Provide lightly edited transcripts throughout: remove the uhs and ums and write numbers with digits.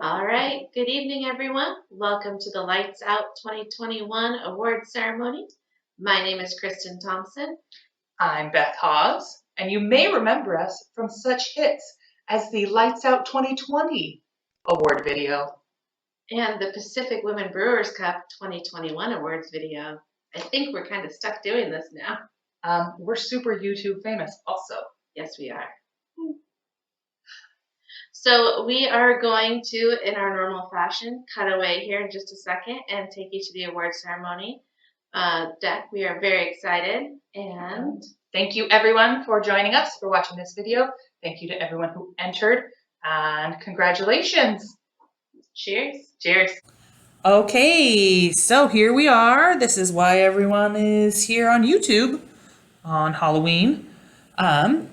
All right, good evening, everyone. Welcome to the Lights Out 2021 award ceremony. My name is Kristen Thompson. I'm Beth Hawes, and you may remember us from such hits as the Lights Out 2020 award video. And the Pacific Women Brewers Cup 2021 awards video. I think we're kind of stuck doing this now. We're super YouTube famous also. Yes, we are. So we are going to, in our normal fashion, cut away here in just a second and take you to the award ceremony deck. We are very excited, and thank you everyone for joining us, for watching this video. Thank you to everyone who entered, and congratulations. Cheers. Cheers. Okay, so here we are. This is why everyone is here on YouTube on Halloween.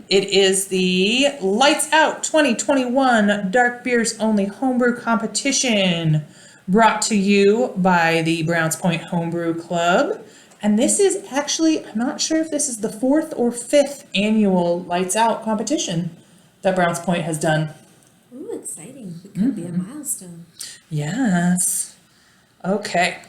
It is the Lights Out 2021 Dark Beers Only Homebrew Competition, brought to you by the Browns Point Homebrew Club. And this is actually, I'm not sure if this is the 4th or 5th annual Lights Out competition that Browns Point has done. Ooh, exciting. It could be a milestone. Yes. Okay.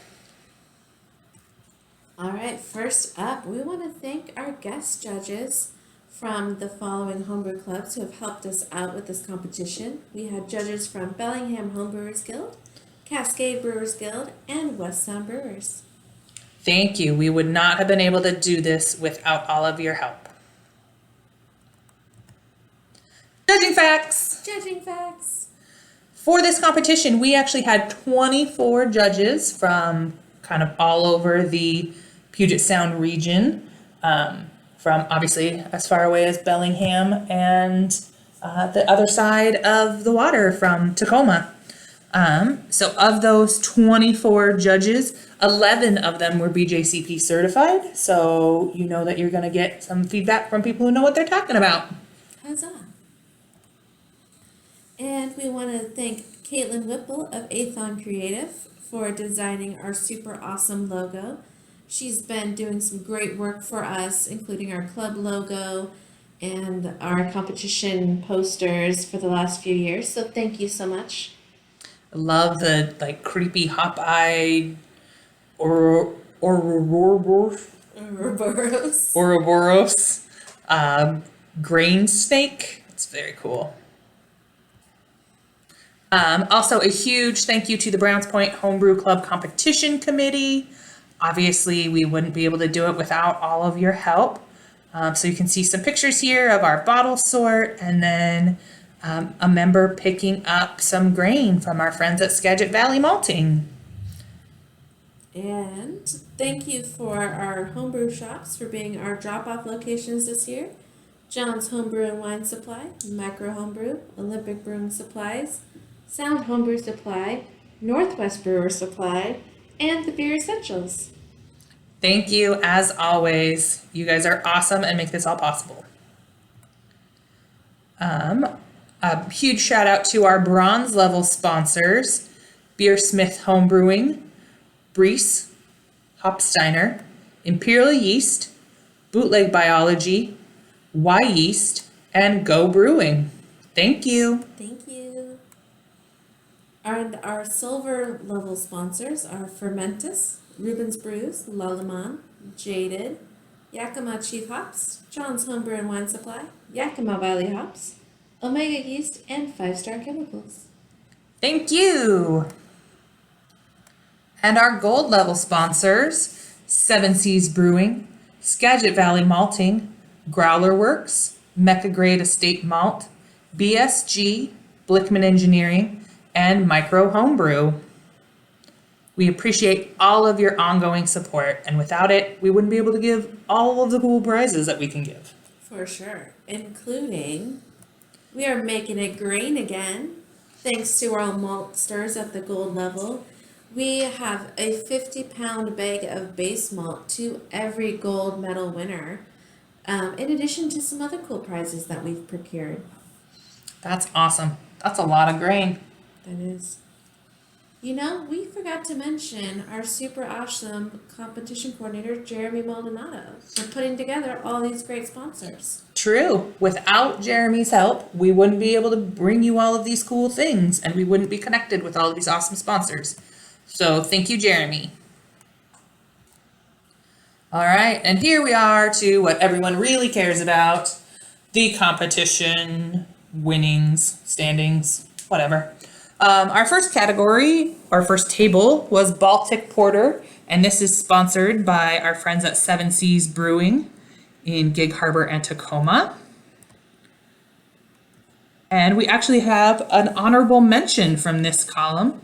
All right, first up, we want to thank our guest judges from the following homebrew clubs who have helped us out with this competition. We had judges from Bellingham Homebrewers Guild, Cascade Brewers Guild, and West Sound Brewers. Thank you. We would not have been able to do this without all of your help. Judging facts. Judging facts. For this competition, we actually had 24 judges from kind of all over the Puget Sound region, from obviously as far away as Bellingham and the other side of the water from Tacoma. So of those 24 judges, 11 of them were BJCP certified. So you know that you're going to get some feedback from people who know what they're talking about. Huzzah. And we want to thank Caitlin Whipple of Athon Creative for designing our super awesome logo. She's been doing some great work for us, including our club logo and our competition posters for the last few years. So thank you so much. I love the like creepy hop-eyed Ouroboros grain snake. It's very cool. Also, a huge thank you to the Browns Point Homebrew Club Competition Committee. Obviously, we wouldn't be able to do it without all of your help. So you can see some pictures here of our bottle sort, and then a member picking up some grain from our friends at Skagit Valley Malting. And thank you for our homebrew shops for being our drop-off locations this year. JON'S Homebrew and Wine Supply, Microlkomebrew, Olympic Brewing Supplies, Sound Homebrew Supply, Northwest Brewer Supply, and the Beer Essentials. Thank you, as always. You guys are awesome and make this all possible. A huge shout out to our bronze level sponsors, Beersmith Homebrewing, BREESS, Hopsteiner, Imperial Yeast, Bootleg Biology, Y Yeast, and Go Brewing. Thank you. Thank you. And our silver level sponsors are FERMENTIS, REUBEN'S Brews, LALLEMAND, Jaded, YAKIMA Chief Hops, JON'S Homebrew and Wine Supply, Yakima Valley Hops, Omega Yeast, and 5-Star Chemicals. Thank you. And our gold level sponsors, 7 Seas Brewing, Skagit Valley Malting, GROWLERWERKS, MECCA Grade Estate Malt, BSG, BLICHMANN Engineering, and Micro Homebrew. We appreciate all of your ongoing support, and without it, we wouldn't be able to give all of the cool prizes that we can give. For sure, including, we are making it green again, thanks to our maltsters at the gold level. We have a 50-pound bag of base malt to every gold medal winner, in addition to some other cool prizes that we've procured. That's awesome. That's a lot of grain. That is. You know, we forgot to mention our super awesome competition coordinator, Jeremy Maldonado, for putting together all these great sponsors. True. Without Jeremy's help, we wouldn't be able to bring you all of these cool things, and we wouldn't be connected with all of these awesome sponsors. So thank you, Jeremy. All right, and here we are to what everyone really cares about, the competition, winnings, standings, whatever. Our first category, our first table, was Baltic Porter, and this is sponsored by our friends at 7 Seas Brewing in Gig Harbor and Tacoma. And we actually have an honorable mention from this column,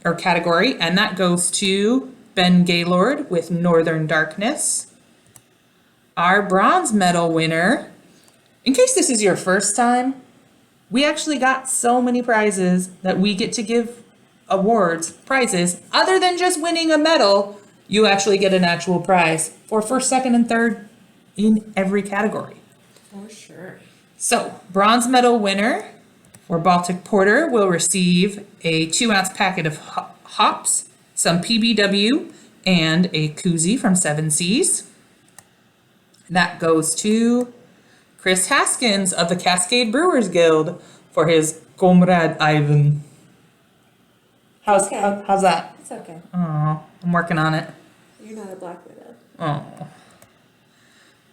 or category, and that goes to Ben Gaylord with Northern Darkness. Our bronze medal winner, in case this is your first time, we actually got so many prizes that we get to give prizes, other than just winning a medal. You actually get an actual prize for first, second, and third in every category. For sure. So, bronze medal winner for Baltic Porter will receive a 2-ounce packet of hops, some PBW, and a koozie from 7 Seas. That goes to Chris Haskins of the Cascade Brewers Guild for his Comrade Ivan. How's that? It's okay. Oh, I'm working on it. You're not a Black Widow. Oh.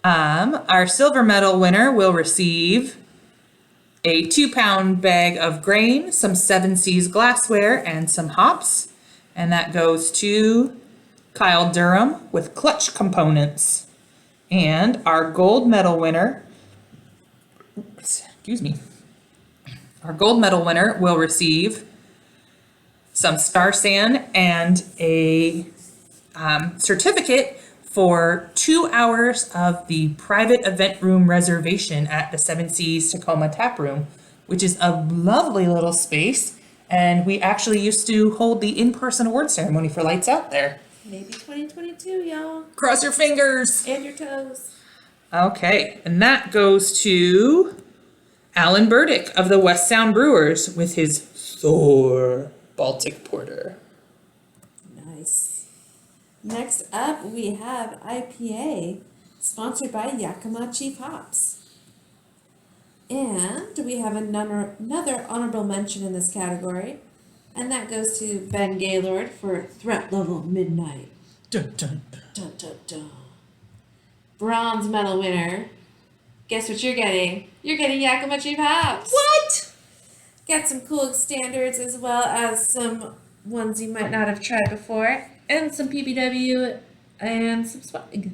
Our silver medal winner will receive a 2-pound bag of grain, some 7 Seas glassware, and some hops. And that goes to Kyle Durham with Clutch Components. And our gold medal winner, our gold medal winner will receive some Star Sand and a certificate for 2 hours of the private event room reservation at the 7 Seas Tacoma Tap Room, which is a lovely little space. And we actually used to hold the in-person award ceremony for Lights Out there. Maybe 2022, y'all. Cross your fingers. And your toes. Okay, and that goes to Alan Burdick of the West Sound Brewers with his Thor Baltic Porter. Nice. Next up, we have IPA, sponsored by Yakima Chief Hops. And we have another honorable mention in this category, and that goes to Ben Gaylord for Threat Level Midnight. Dun, dun, dun. Dun, dun, dun. Bronze medal winner. Guess what you're getting? You're getting Yakima Chief Hops. What? Got some cool standards as well as some ones you might not have tried before, and some PBW and some swag.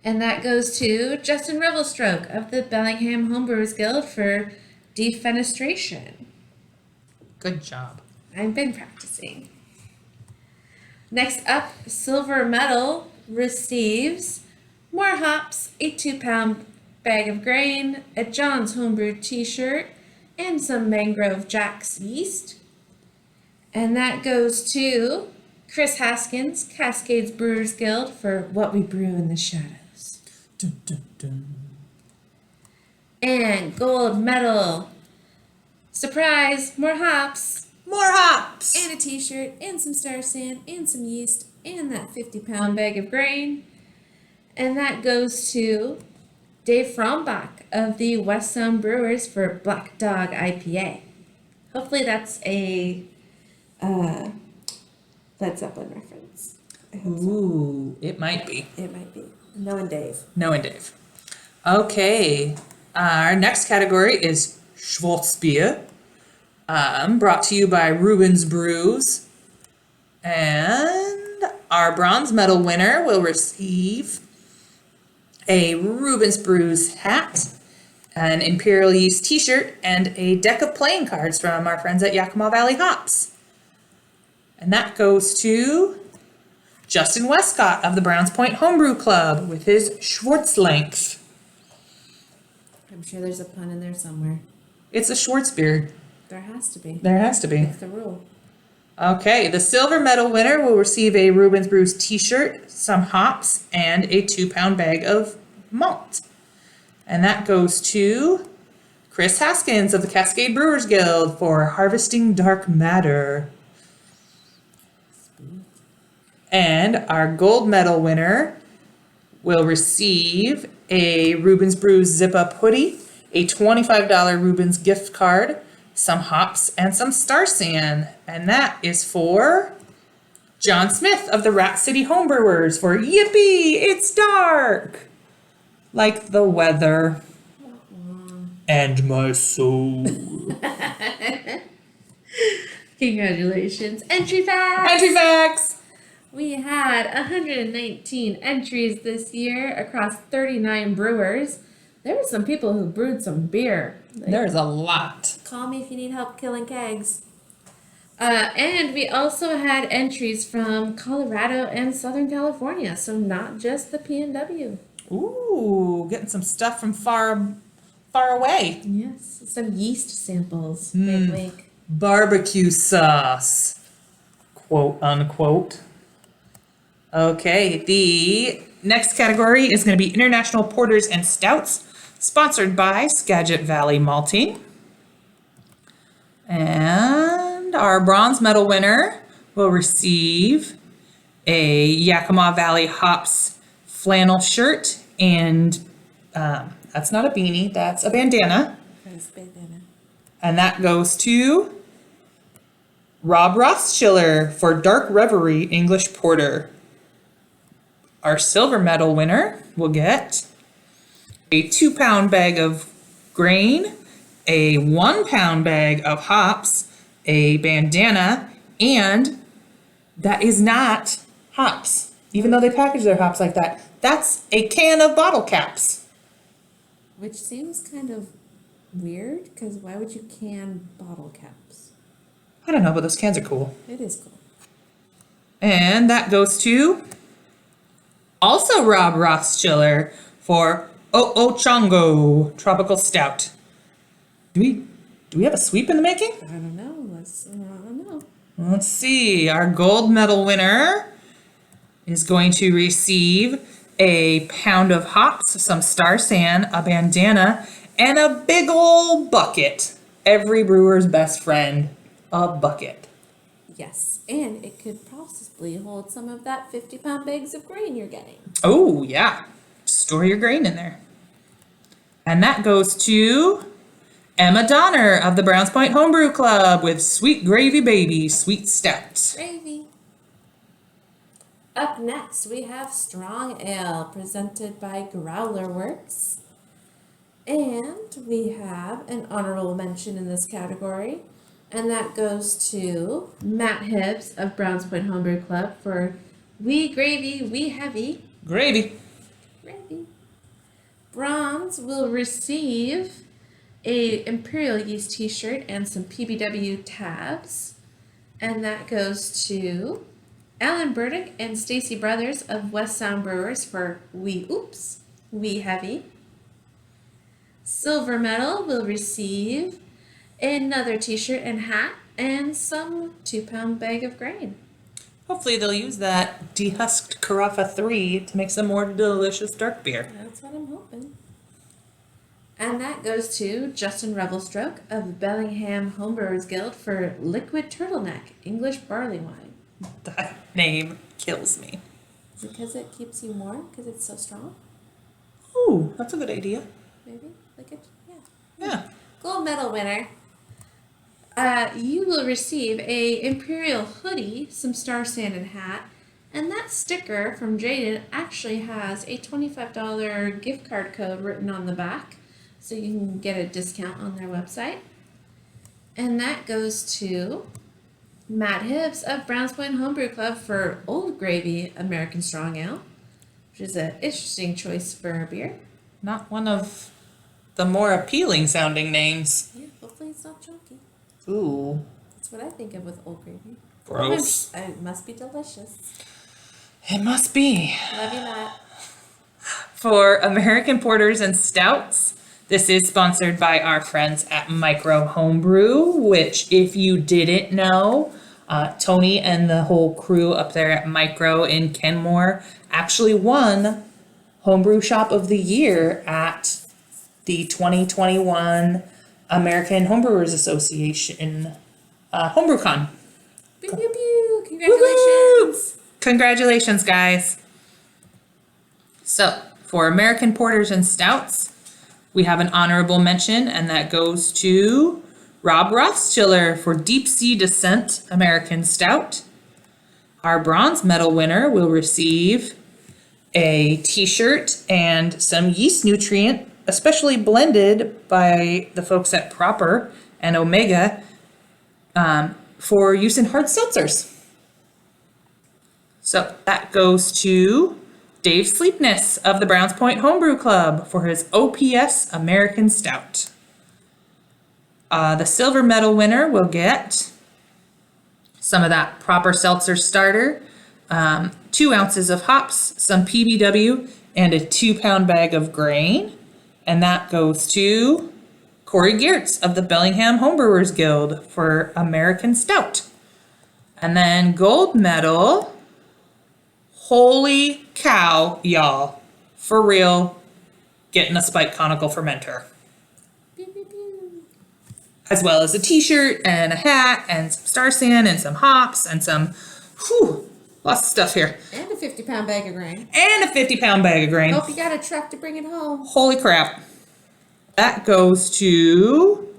And that goes to Justin Revelstoke of the Bellingham Homebrewers Guild for defenestration. Good job. I've been practicing. Next up, silver medal receives more hops, a 2-pound bag of grain, a JON'S Homebrew t-shirt, and some Mangrove Jack's yeast. And that goes to Chris Haskins, Cascades Brewers Guild for What We Brew in the Shadows. Dun, dun, dun. And gold medal, surprise, more hops, More hops. and a t-shirt, and some Star Sand, and some yeast, and that 50-pound bag of grain. And that goes to Dave Frombach of the West Sound Brewers for Black Dog IPA. Hopefully that's a Led Zeppelin reference. I hope so. Ooh, it might be. It might be. Knowing Dave. Knowing Dave. Okay, our next category is SCHWARZBIER, brought to you by REUBEN'S Brews. And our bronze medal winner will receive a REUBEN'S Brews hat, an Imperial Yeast t-shirt, and a deck of playing cards from our friends at Yakima Valley Hops. And that goes to Justin Westcott of the Browns Point Homebrew Club with his Schwarzlength. I'm sure there's a pun in there somewhere. It's a SCHWARZBIER. There has to be. There has to be. It's the rule. Okay, the silver medal winner will receive a REUBEN'S Brews t-shirt, some hops, and a 2-pound bag of malt. And that goes to Chris Haskins of the Cascade Brewers Guild for Harvesting Dark Matter. And our gold medal winner will receive a REUBEN'S Brews zip-up hoodie, a $25 REUBEN'S gift card, some hops, and some Star San. And that is for John Smith of the Rat City Homebrewers for Yippee! It's dark! Like the weather. And my soul. Congratulations. Entry facts! Entry facts! We had 119 entries this year across 39 brewers. There were some people who brewed some beer. There's a lot. Call me if you need help killing kegs. And we also had entries from Colorado and Southern California, so not just the PNW. Ooh, getting some stuff from far away. Yes, some yeast samples. Wink, wink. Barbecue sauce, quote unquote. Okay, the next category is going to be International Porters and Stouts, sponsored by Skagit Valley Malting. And our bronze medal winner will receive a Yakima Valley Hops flannel shirt, and that's not a beanie, that's a bandana. And that goes to Rob Rothschiller for Dark Reverie English Porter. Our silver medal winner will get a 2-pound bag of grain, a 1-pound bag of hops, a bandana, and that is not hops. Even though they package their hops like that, that's a can of bottle caps. Which seems kind of weird, because why would you can bottle caps? I don't know, but those cans are cool. It is cool. And that goes to also Rob Rothschiller for Chongo Tropical Stout. Do we have a sweep in the making? I don't know. I don't know. Let's see. Our gold medal winner is going to receive a pound of hops, some Star San, a bandana, and a big old bucket. Every brewer's best friend, a bucket. Yes, and it could possibly hold some of that 50-pound bags of grain you're getting. Oh, yeah. Store your grain in there. And that goes to Emma Donner of the Browns Point Homebrew Club with Sweet Gravy Baby Sweet Stout. Gravy. Up next, we have Strong Ale, presented by GROWLERWERKS. And we have an honorable mention in this category, and that goes to Matt Hibbs of Browns Point Homebrew Club for Wee Gravy, Wee Heavy. Gravy. Gravy. Bronze will receive a Imperial Yeast t-shirt and some PBW tabs, and that goes to Alan Burdick and Stacy Brothers of West Sound Brewers for Wee Heavy. Silver medal will receive another t-shirt and hat and some 2-pound bag of grain. Hopefully they'll use that dehusked Carafa 3 to make some more delicious dark beer. That's what I'm hoping. And that goes to Justin Revelstroke of Bellingham Homebrewers Guild for Liquid Turtleneck English Barley Wine. That name kills me. Is it because it keeps you warm? Because it's so strong? Ooh, that's a good idea. Maybe? Like it? Yeah. Yeah. Gold medal winner. You will receive a Imperial hoodie, some Star San and hat, and that sticker from Jaden actually has a $25 gift card code written on the back, so you can get a discount on their website. And that goes to Matt Hibbs of Browns Point Homebrew Club for Old Gravy American Strong Ale, which is an interesting choice for a beer. Not one of the more appealing sounding names. Yeah, hopefully it's not chunky. Ooh. That's what I think of with Old Gravy. Gross. It must be delicious. It must be. Love you, Matt. For American Porters and Stouts, this is sponsored by our friends at Micro Homebrew, which, if you didn't know, Tony and the whole crew up there at Micro in Kenmore actually won Homebrew Shop of the Year at the 2021 American Homebrewers Association HomebrewCon. Pew, pew, pew. Congratulations. Congratulations, guys. So, for American Porters and Stouts, we have an honorable mention, and that goes to Rob Rothschiller for Deep Sea Descent American Stout. Our bronze medal winner will receive a t-shirt and some yeast nutrient, especially blended by the folks at Proper and Omega for use in hard seltzers. So that goes to Dave Sleepness of the Browns Point Homebrew Club for his OPS American Stout. The silver medal winner will get some of that Proper Seltzer starter, 2 ounces of hops, some PBW, and a 2-pound bag of grain. And that goes to Corey Geertz of the Bellingham Homebrewers Guild for American Stout. And then gold medal, holy cow, y'all, for real, getting a spike conical fermenter. Pew, pew, pew. As well as a t-shirt and a hat and some star sand and some hops and some, lots of stuff here. And a 50-pound bag of grain. And a 50-pound bag of grain. Hope you got a truck to bring it home. Holy crap. That goes to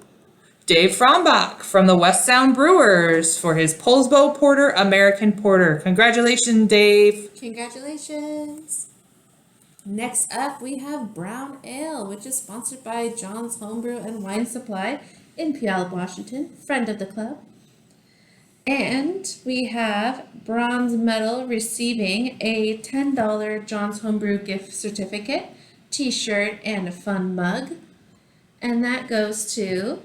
Dave Frombach from the West Sound Brewers for his Polsbo Porter American Porter. Congratulations, Dave. Congratulations. Next up, we have Brown Ale, which is sponsored by John's Homebrew and Wine Supply in Puyallup, Washington, friend of the club. And we have bronze medal receiving a $10 John's Homebrew gift certificate, t-shirt, and a fun mug. And that goes to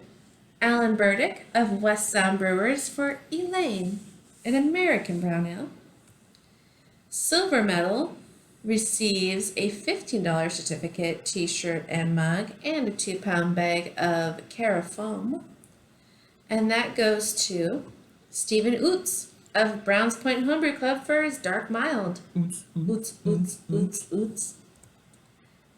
Alan Burdick of West Sound Brewers for Elaine, an American brown ale. Silver medal receives a $15 certificate, t-shirt, and mug, and a 2-pound bag of Cara foam. And that goes to Stephen Oots of Browns Point Homebrew Club for his Dark Mild. Oots.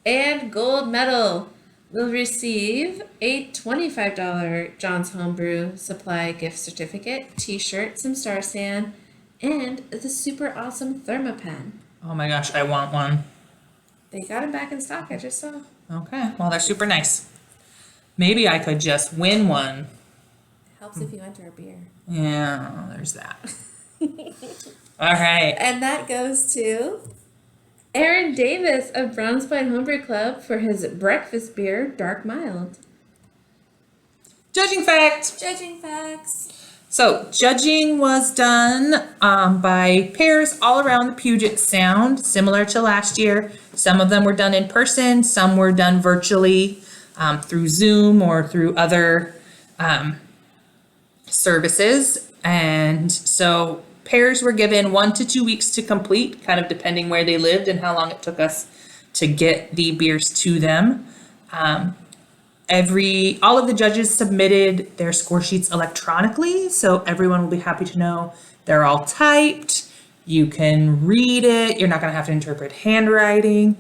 And gold medal will receive a $25 John's Homebrew Supply gift certificate, t-shirt, some star sand, and the super awesome Thermopan. Oh my gosh, I want one. They got them back in stock, I just saw. Okay, well, they're super nice. Maybe I could just win one. Helps if you enter a beer. Yeah, there's that. All right. And that goes to Aaron Davis of Browns Point Homebrew Club for his breakfast beer, Dark Mild. Judging fact. Judging facts. So judging was done by pairs all around the Puget Sound, similar to last year. Some of them were done in person, some were done virtually through Zoom or through other services. And so pairs were given 1 to 2 weeks to complete, kind of depending where they lived and how long it took us to get the beers to them. All of the judges submitted their score sheets electronically, so everyone will be happy to know they're all typed. You can read it. You're not going to have to interpret handwriting,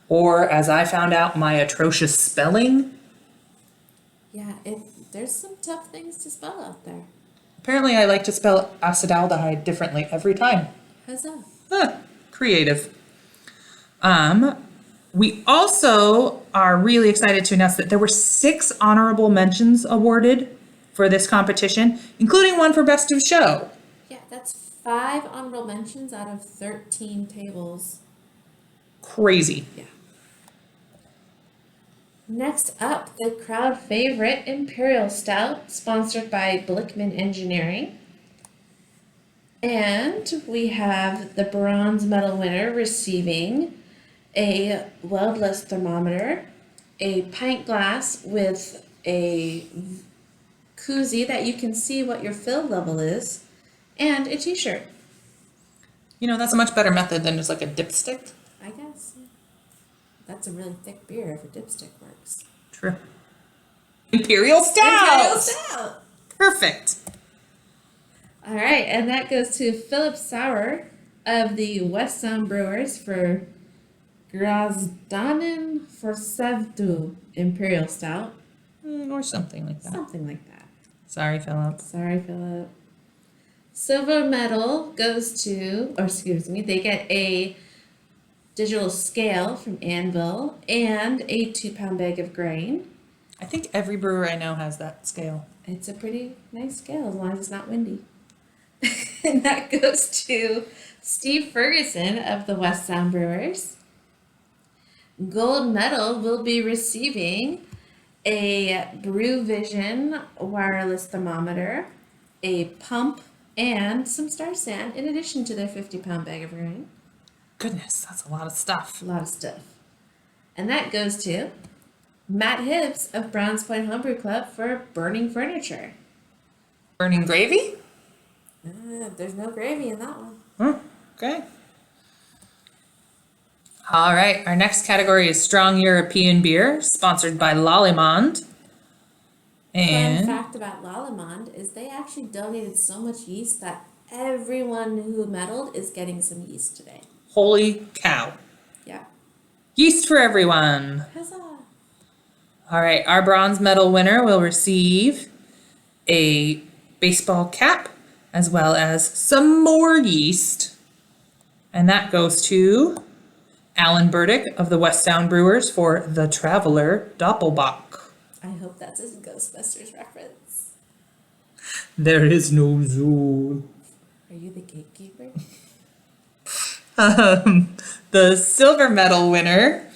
or as I found out, my atrocious spelling. Yeah, there's some tough things to spell out there. Apparently, I like to spell acetaldehyde differently every time. Huzzah. Creative. We also are really excited to announce that there were 6 honorable mentions awarded for this competition, including one for Best of Show. Yeah, that's 5 honorable mentions out of 13 tables. Crazy. Yeah. Next up, the crowd favorite Imperial Stout, sponsored by BLICHMANN Engineering. And we have the bronze medal winner receiving a weldless thermometer, a pint glass with a koozie that you can see what your fill level is, and a t-shirt. You know, that's a much better method than just like a dipstick. I guess. That's a really thick beer if a dipstick works. True. Imperial Stout! Imperial Stout! Perfect. All right, and that goes to Philip Sauer of the West Sound Brewers for Grazdanen Forsevdu Imperial Stout. Or something like that. Something like that. Sorry, Philip. Sorry, Philip. Silver medal goes to, or excuse me, they get a digital scale from Anvil and a 2-pound bag of grain. I think every brewer I know has that scale. It's a pretty nice scale as long as it's not windy. And that goes to Steve Ferguson of the West Sound Brewers. Gold medal will be receiving a BrewVision wireless thermometer, a pump, and some Star Sand in addition to their 50-pound bag of grain. Goodness, that's a lot of stuff. A lot of stuff. And that goes to Matt Hibbs of Browns Point Homebrew Club for burning furniture. Burning gravy? There's no gravy in that one. Okay. All right, our next category is Strong European Beer, sponsored by LALLEMAND. Fun And fact about LALLEMAND is they actually donated so much yeast that everyone who medaled is getting some yeast today. holy cow. Yeah. Yeast for everyone. Huzzah! All right, our bronze medal winner will receive a baseball cap as well as some more yeast. And that goes to Alan Burdick of the West Sound Brewers for the Traveler Doppelbock. I hope that's a Ghostbusters reference. There is no Zool. Are you the gatekeeper? The silver medal winner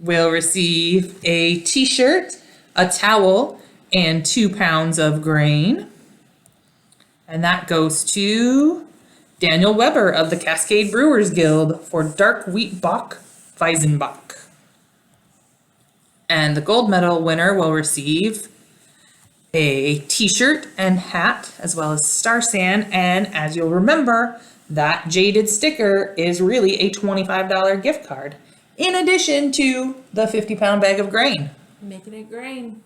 will receive a t-shirt, a towel, and 2 pounds of grain. And that goes to Daniel Weber of the Cascade Brewers Guild for Dark Wheat Bock Weizenbock. And the gold medal winner will receive a t-shirt and hat, as well as Star Sand. And as you'll remember, that jaded sticker is really a $25 gift card, in addition to the 50-pound bag of grain. Making it grain.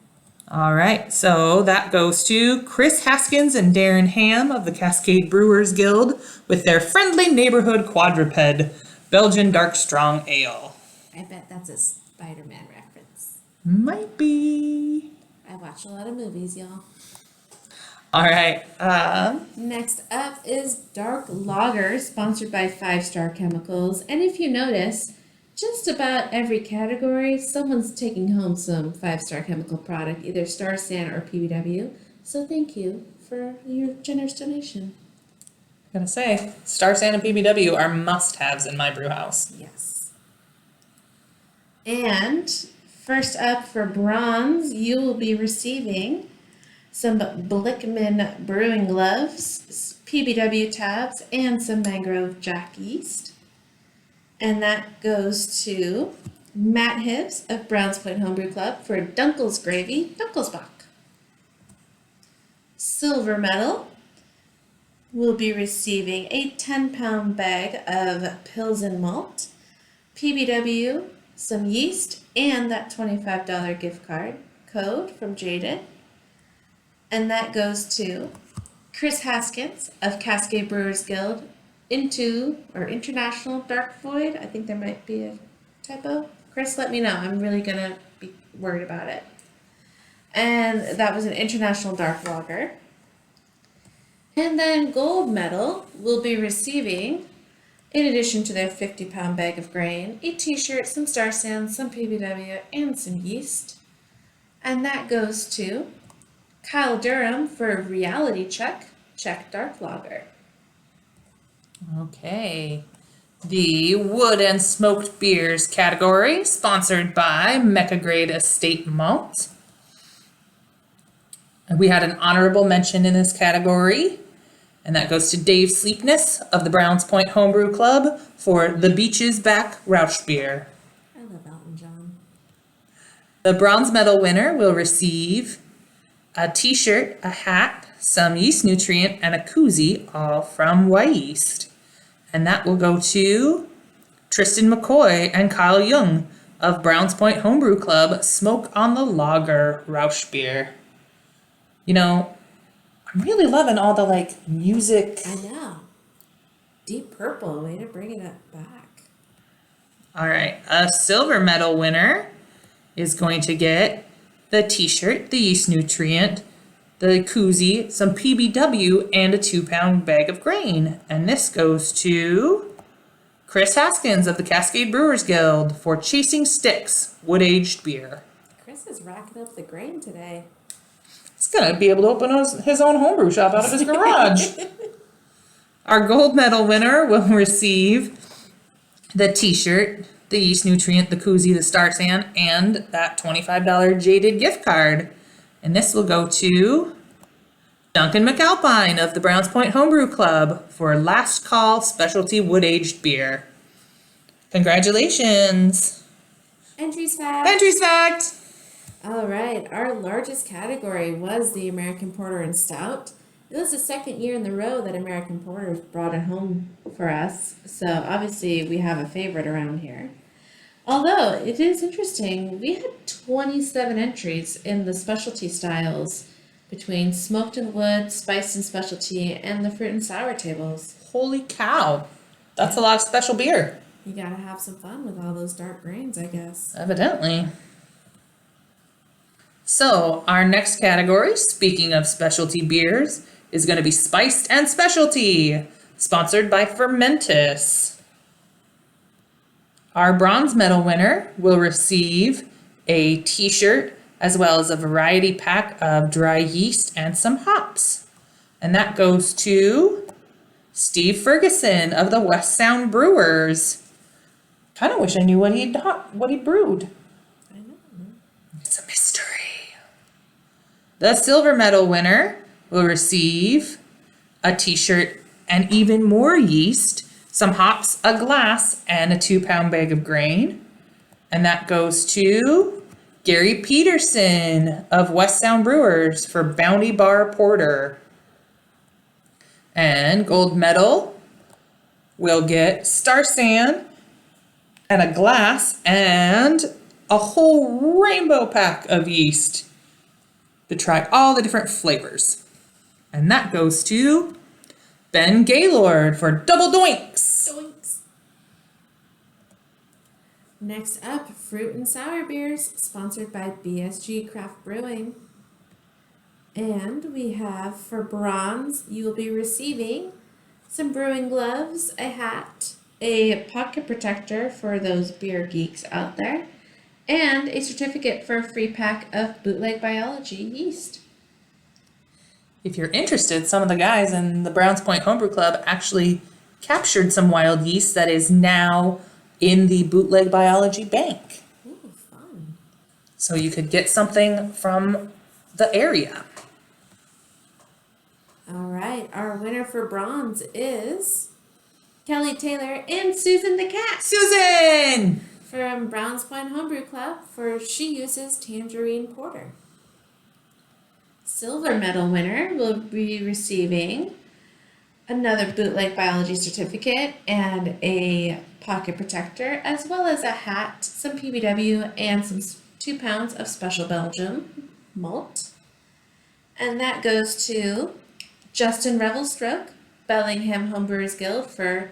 All right, so that goes to Chris Haskins and Darren Ham of the Cascade Brewers Guild with their friendly neighborhood quadruped, Belgian Dark Strong Ale. I bet that's a Spider-Man reference. Might be. I watch a lot of movies, y'all. All right, Next up is Dark Lager, sponsored by 5 Star Chemicals. And if you notice, just about every category, someone's taking home some 5 Star Chemical product, either Star Sand or PBW. So thank you for your generous donation. I'm gonna say, Star Sand and PBW are must-haves in my brew house. Yes. And first up for bronze, you will be receiving some BLICHMANN brewing gloves, PBW tabs, and some mangrove jack yeast. And that goes to Matt Hibbs of Browns Point Homebrew Club for Dunkel's Gravy, Dunkelsbach. Silver medal will be receiving a 10-pound bag of Pilsen malt, PBW, some yeast, and that $25 gift code from Jaden. And that goes to Chris Haskins of Cascade Brewers Guild International Dark Void. I think there might be a typo. Chris, let me know. I'm really gonna be worried about it. And that was an International Dark Lager. And then gold medal will be receiving, in addition to their 50-pound bag of grain, a t-shirt, some Star Sand, some PBW, and some yeast. And that goes to Kyle Durham for Reality Check Dark Lager. Okay, the wood and smoked beers category, sponsored by MECCA Grade Estate Malt. And we had an honorable mention in this category, and that goes to Dave Sleepness of the Browns Point Homebrew Club for the Beaches Back Rauschbier. I love Elton John. The bronze medal winner will receive a t-shirt, a hat, some yeast nutrient, and a koozie, all from Y-Yeast. And that will go to Tristan McCoy and Kyle Jung of Browns Point Homebrew Club, Smoke on the Lager Rauschbier. You know, I'm really loving all the music. I know. Deep Purple, way to bring it back. All right, a silver medal winner is going to get the t-shirt, the yeast nutrient, the koozie, some PBW, and a 2-pound bag of grain. And this goes to Chris Haskins of the Cascade Brewers Guild for Chasing Sticks wood-aged beer. Chris is racking up the grain today. He's gonna be able to open his own homebrew shop out of his garage. Our gold medal winner will receive the t-shirt, the yeast nutrient, the koozie, the Star San, and that $25 Jaded gift card. And this will go to Duncan McAlpine of the Browns Point Homebrew Club for Last Call Specialty Wood-Aged Beer. Congratulations! Entries fact. Entries fact! All right, our largest category was the American Porter and Stout. It was the second year in the row that American Porter brought it home for us, so obviously we have a favorite around here. Although it is interesting, we had 27 entries in the specialty styles between smoked and wood, spiced and specialty, and the fruit and sour tables. Holy cow! That's a lot of special beer. You gotta have some fun with all those dark grains, I guess. Evidently. So, our next category, speaking of specialty beers, is going to be Spiced and Specialty, sponsored by FERMENTIS. Our bronze medal winner will receive a t-shirt as well as a variety pack of dry yeast and some hops. And that goes to Steve Ferguson of the West Sound Brewers. Kind of wish I knew what he brewed. I know. It's a mystery. The silver medal winner will receive a t-shirt and even more yeast, some hops, a glass, and a 2-pound bag of grain. And that goes to Gary Peterson of West Sound Brewers for Bounty Bar Porter. And gold medal will get Star San and a glass and a whole rainbow pack of yeast to try all the different flavors. And that goes to Ben Gaylord for Double Doinks. Doinks. Next up, fruit and sour beers, sponsored by BSG Craft Brewing. And we have for bronze, you will be receiving some brewing gloves, a hat, a pocket protector for those beer geeks out there, and a certificate for a free pack of Bootleg Biology yeast. If you're interested, some of the guys in the Browns Point Homebrew Club actually captured some wild yeast that is now in the Bootleg Biology Bank. Ooh, fun. So you could get something from the area. All right, our winner for bronze is Kelly Taylor and Susan the Cat Susan! from Browns Point Homebrew Club for She Uses Tangerine Porter. Silver medal winner will be receiving another Bootleg Biology certificate and a pocket protector, as well as a hat, some PBW, and some 2 pounds of Special Belgium malt. And that goes to Justin Revelstroke, Bellingham Homebrewers Guild for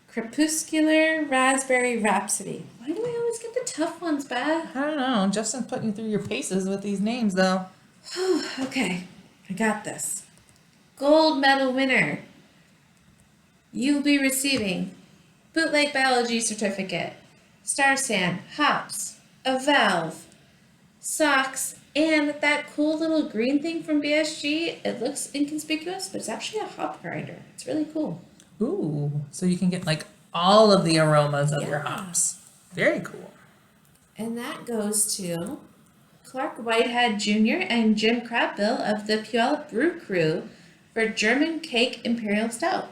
Crepuscular Raspberry Rhapsody. Why do I always get the tough ones, Beth? I don't know, Justin's putting you through your paces with these names though. Okay, I got this. Gold medal winner. You'll be receiving Bootleg Biology certificate, Star San, hops, a valve, socks, and that cool little green thing from BSG. It looks inconspicuous, but it's actually a hop grinder. It's really cool. Ooh, so you can get like all of the aromas of your Yeah. hops. Very cool. And that goes to Clark Whitehead Jr. and Jim Crabbill of the Puyallup Brew Crew for German Cake Imperial Stout.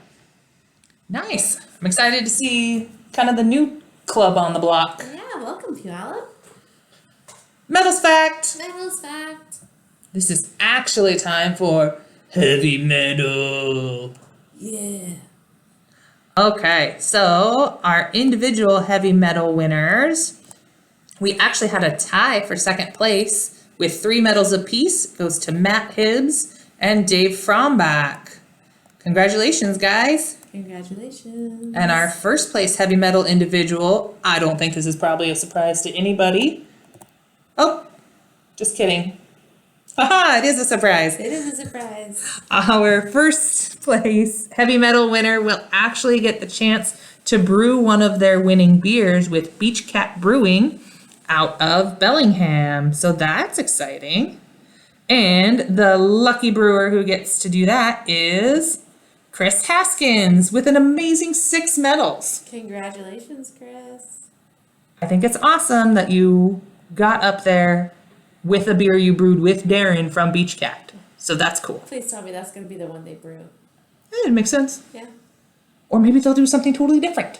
Nice. I'm excited to see kind of the new club on the block. Yeah, welcome Puyallup. Metals fact. Metals fact. This is actually time for heavy metal. Yeah. Okay, so our individual heavy metal winners, we actually had a tie for second place with 3 medals apiece. Goes to Matt Hibbs and Dave Frombach. Congratulations, guys. Congratulations. And our first place heavy metal individual, I don't think this is probably a surprise to anybody. Oh, Just kidding. Haha, it is a surprise. It is a surprise. Our first place heavy metal winner will actually get the chance to brew one of their winning beers with Beach Cat Brewing out of Bellingham. So that's exciting. And the lucky brewer who gets to do that is Chris Haskins with an amazing 6 medals. Congratulations, Chris. I think it's awesome that you got up there with a beer you brewed with Darren from Beach Cat. So that's cool. Please tell me that's going to be the one they brew. It makes sense. Yeah. Or maybe they'll do something totally different.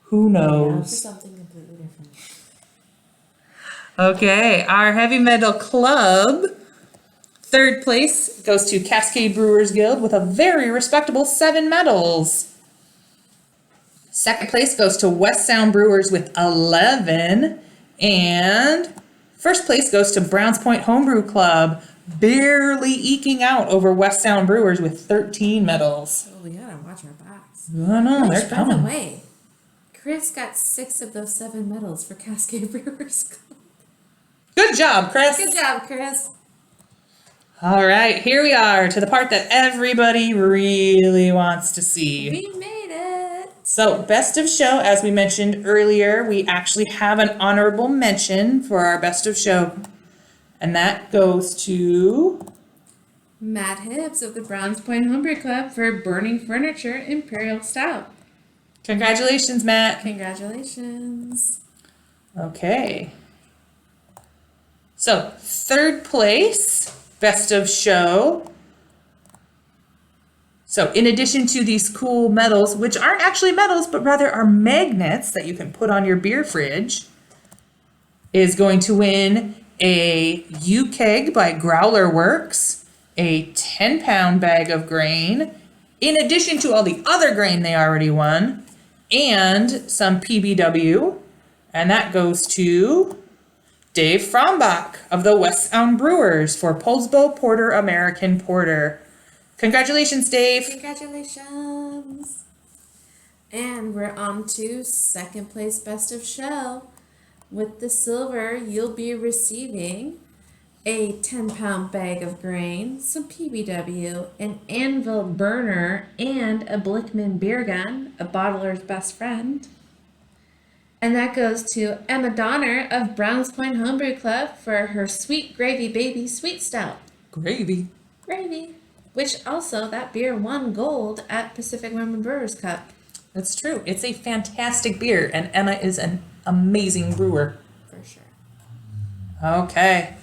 Who Yeah, for knows? something completely different. Okay, our heavy metal club. Third place goes to Cascade Brewers Guild with a very respectable 7 medals. Second place goes to West Sound Brewers with 11. And first place goes to Browns Point Homebrew Club, barely eking out over West Sound Brewers with 13 medals. Oh, we gotta watch our backs. I know, they're By the coming. way, Chris got 6 of those 7 medals for Cascade Brewers Club. Good job, Chris. Good job, Chris. All right, here we are to the part that everybody really wants to see. We made it. So, best of show, as we mentioned earlier, we actually have an honorable mention for our best of show. And that goes to Matt Hibbs of the Browns Point Homebrew Club for Burning Furniture Imperial Stout. congratulations, Matt. Congratulations. Okay. So, third place, best of show. So, in addition to these cool medals, which aren't actually medals, but rather are magnets that you can put on your beer fridge, is going to win a U-Keg by GROWLERWERKS, a 10-pound bag of grain, in addition to all the other grain they already won, and some PBW, and that goes to Dave Frombach of the West Sound Brewers for Polsbo Porter American Porter. Congratulations, Dave. Congratulations. And we're on to second place best of show. With the silver, you'll be receiving a 10-pound bag of grain, some PBW, an anvil burner, and a BLICHMANN beer gun, a bottler's best friend. And that goes to Emma Donner of Browns Point Homebrew Club for her Sweet Gravy Baby Sweet Stout. Gravy. Gravy. Which also, that beer won gold at Pacific Women Brewers Cup. That's true. It's a fantastic beer, and Emma is an amazing brewer. For sure. Okay,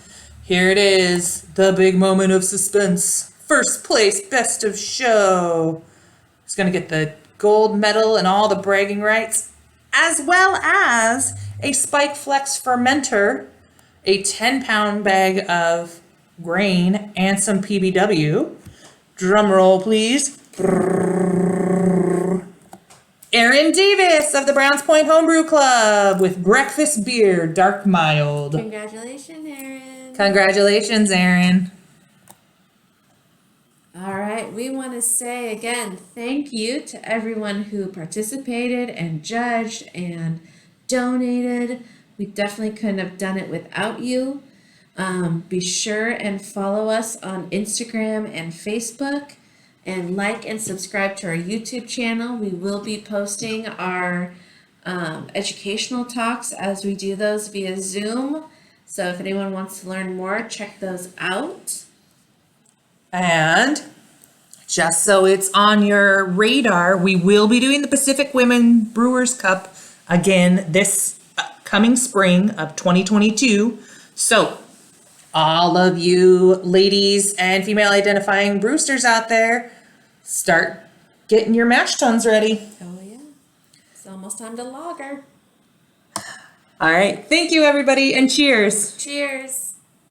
here it is, the big moment of suspense. First place, best of show. Who's gonna get the gold medal and all the bragging rights, as well as a Spike Flex fermenter, a 10-pound bag of grain, and some PBW. Drum roll, please. Aaron Davis of the Browns Point Homebrew Club with breakfast beer, dark mild. Congratulations, Aaron. Congratulations, Aaron. All right, we want to say again, thank you to everyone who participated and judged and donated. We definitely couldn't have done it without you. Be sure and follow us on Instagram and Facebook, and like and subscribe to our YouTube channel. We will be posting our educational talks as we do those via Zoom. So if anyone wants to learn more, check those out. And just so it's on your radar, we will be doing the Pacific Women Brewers Cup again this coming spring of 2022. So all of you ladies and female identifying brewsters out there, start getting your mash tuns ready. Oh yeah, it's almost time to lager. All right. Thank you, everybody, and cheers. Cheers.